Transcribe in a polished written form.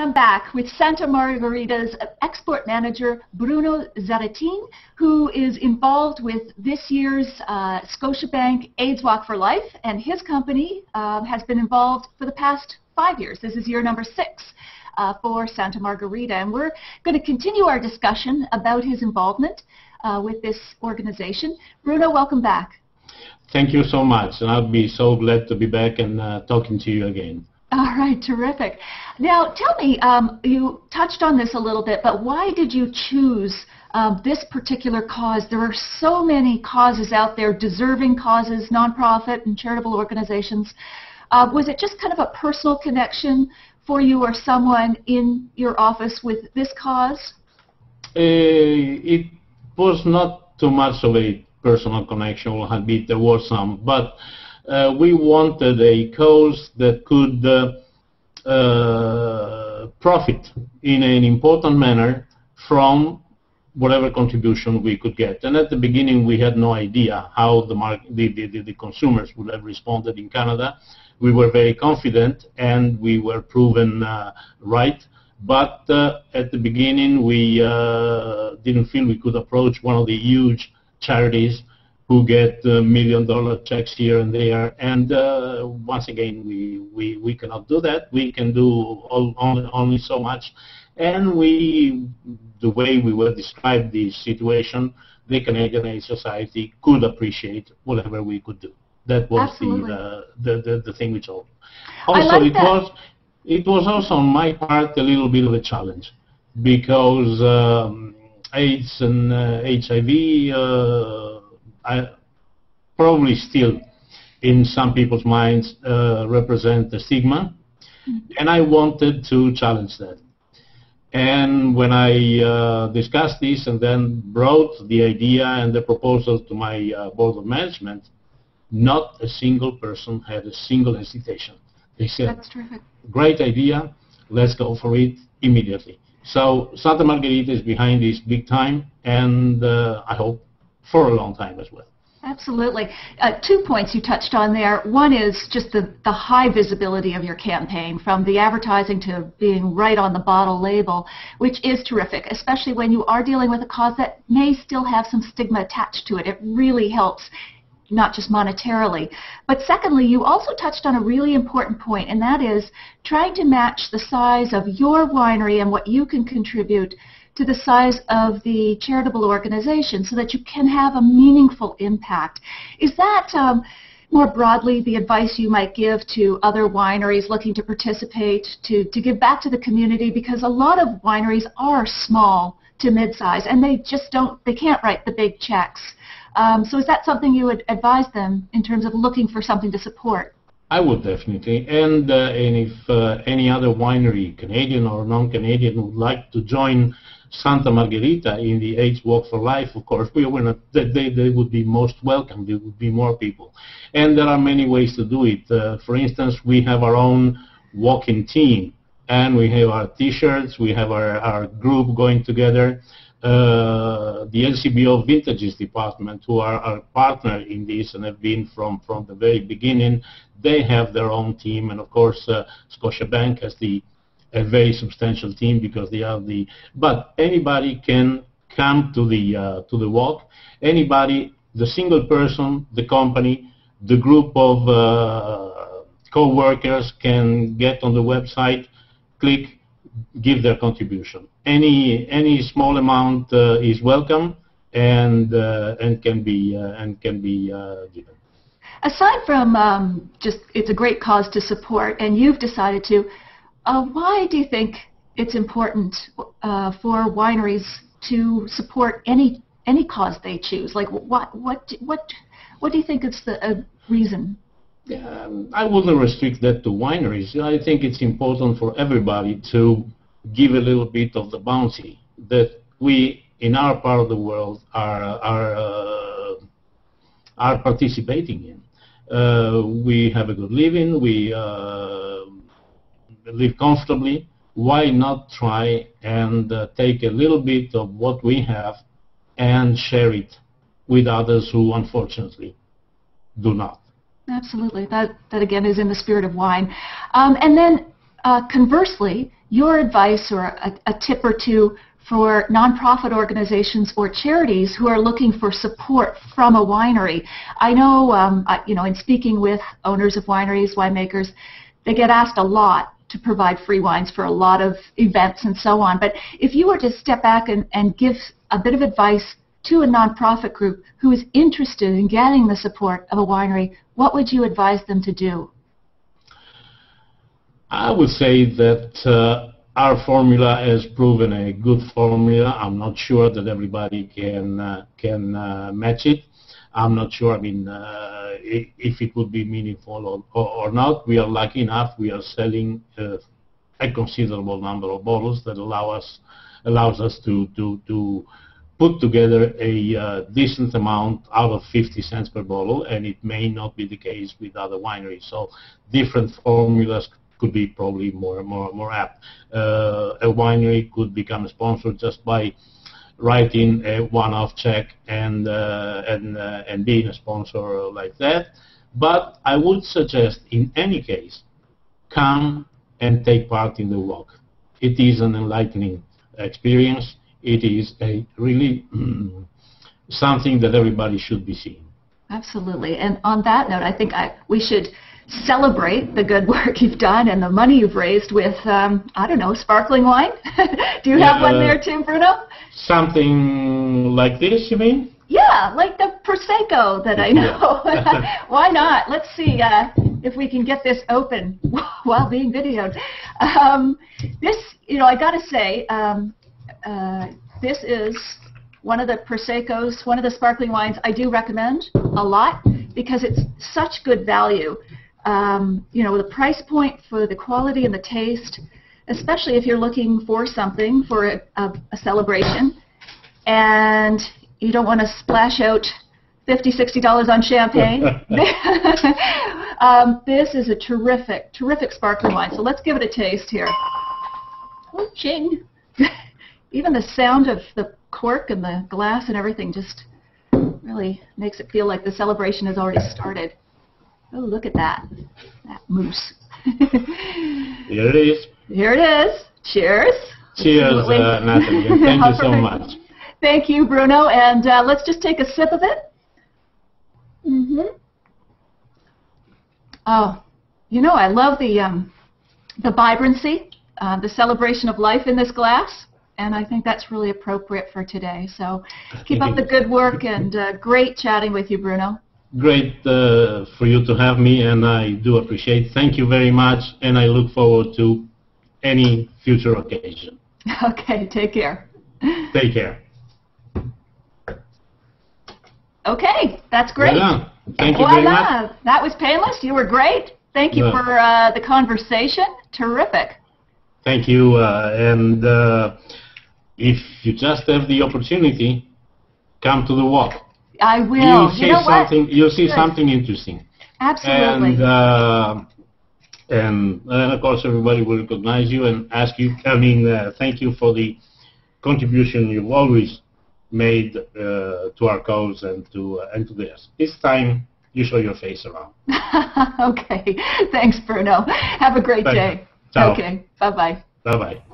I'm back with Santa Margarita's export manager, Bruno Zaratin, who is involved with this year's Scotiabank AIDS Walk for Life, and his company has been involved for the past 5 years. This is year number 6 for Santa Margarita, and we're going to continue our discussion about his involvement with this organization. Bruno, welcome back. Thank you so much, and I'll be so glad to be back and talking to you again. All right, terrific. Now, tell me, you touched on this a little bit, but why did you choose this particular cause? There are so many causes out there, deserving causes, nonprofit and charitable organizations. Was it just kind of a personal connection for you or someone in your office with this cause? It was not too much of a personal connection, albeit there was some, but we wanted a cause that could profit in an important manner from whatever contribution we could get. And at the beginning, we had no idea how the consumers would have responded in Canada. We were very confident, and we were proven right. But at the beginning, we didn't feel we could approach one of the huge charities who get $1 million checks here and there, and once again, we cannot do that. We can do only so much, and the way we will describe the situation, the Canadian AIDS Society could appreciate whatever we could do. That was the thing we told. Also, it was also on my part a little bit of a challenge, because AIDS and HIV probably still, in some people's minds, represent a stigma, and I wanted to challenge that. And when I discussed this and then brought the idea and the proposal to my board of management, not a single person had a single hesitation. They said, "That's terrific. Great idea, let's go for it immediately." So Santa Margarita is behind this big time, and I hope for a long time as well. Absolutely. 2 points you touched on there. One is just the high visibility of your campaign, from the advertising to being right on the bottle label, which is terrific, especially when you are dealing with a cause that may still have some stigma attached to it. It really helps, not just monetarily. But secondly, you also touched on a really important point, and that is trying to match the size of your winery and what you can contribute to the size of the charitable organization, so that you can have a meaningful impact. Is that more broadly the advice you might give to other wineries looking to participate, to give back to the community? Because a lot of wineries are small to mid-size, and they can't write the big checks. So is that something you would advise them in terms of looking for something to support? I would definitely, and if any other winery, Canadian or non-Canadian, would like to join Santa Margarita in the AIDS Walk for Life, of course, they would be most welcome. There would be more people. And there are many ways to do it. For instance, we have our own walking team, and we have our T-shirts, we have our group going together. The LCBO Vintages Department, who are our partner in this and have been from the very beginning, they have their own team, and of course Scotiabank has a very substantial team, because they have but anybody can come to the walk. Anybody, the single person, the company, the group of co-workers can get on the website, click, give their contribution. Any small amount is welcome and can be given. Aside from just it's a great cause to support, and you've decided to, why do you think it's important for wineries to support any cause they choose? Like what do you think is the reason? I wouldn't restrict that to wineries. I think it's important for everybody to give a little bit of the bounty that we, in our part of the world, are participating in. We have a good living. We live comfortably. Why not try and take a little bit of what we have and share it with others who, unfortunately, do not? Absolutely. That again is in the spirit of wine. And then conversely, your advice or a tip or two for nonprofit organizations or charities who are looking for support from a winery. I know, in speaking with owners of wineries, winemakers, they get asked a lot to provide free wines for a lot of events and so on. But if you were to step back and give a bit of advice to a nonprofit group who is interested in getting the support of a winery, what would you advise them to do? I would say that our formula has proven a good formula. I'm not sure that everybody can match it. I'm not sure, if it would be meaningful or not. We are lucky enough. We are selling a considerable number of bottles that allows us to put together a decent amount out of 50 cents per bottle, and it may not be the case with other wineries. So different formulas could be probably more apt. A winery could become a sponsor just by writing a one-off check and being a sponsor like that. But I would suggest, in any case, come and take part in the walk. It is an enlightening experience. It is a really something that everybody should be seeing. Absolutely. And on that note, I think we should celebrate the good work you've done and the money you've raised with, sparkling wine. Do you have one there too, Bruno? Something like this, you mean? Yeah, like the Prosecco that I know. Why not? Let's see if we can get this open while being videoed. This, I got to say, this is one of the Proseccos, one of the sparkling wines I do recommend a lot because it's such good value. The price point for the quality and the taste, especially if you're looking for something for a celebration and you don't want to splash out $50, $60 on champagne. This is a terrific sparkling wine. So let's give it a taste here. Oh, ching. Even the sound of the cork and the glass and everything just really makes it feel like the celebration has already started. Oh, look at that mousse. Here it is. Here it is. Cheers. Cheers, Natalie. Thank you so much. Thank you, Bruno. And let's just take a sip of it. Oh, I love the vibrancy, the celebration of life in this glass. And I think that's really appropriate for today. So keep up the good work, and great chatting with you, Bruno. Great for you to have me, and I do appreciate it. Thank you very much, and I look forward to any future occasion. Okay, take care. Take care. Okay, that's great. Voilà. Thank you very much. That was painless. You were great. Thank you for the conversation. Terrific. Thank you, and if you just have the opportunity, come to the walk. I will. You'll see something interesting. Absolutely. And of course, everybody will recognize you and ask you. Thank you for the contribution you've always made to our cause and to theirs. This time, you show your face around. Okay. Thanks, Bruno. Have a great day. Ciao. Okay. Bye-bye. Bye-bye.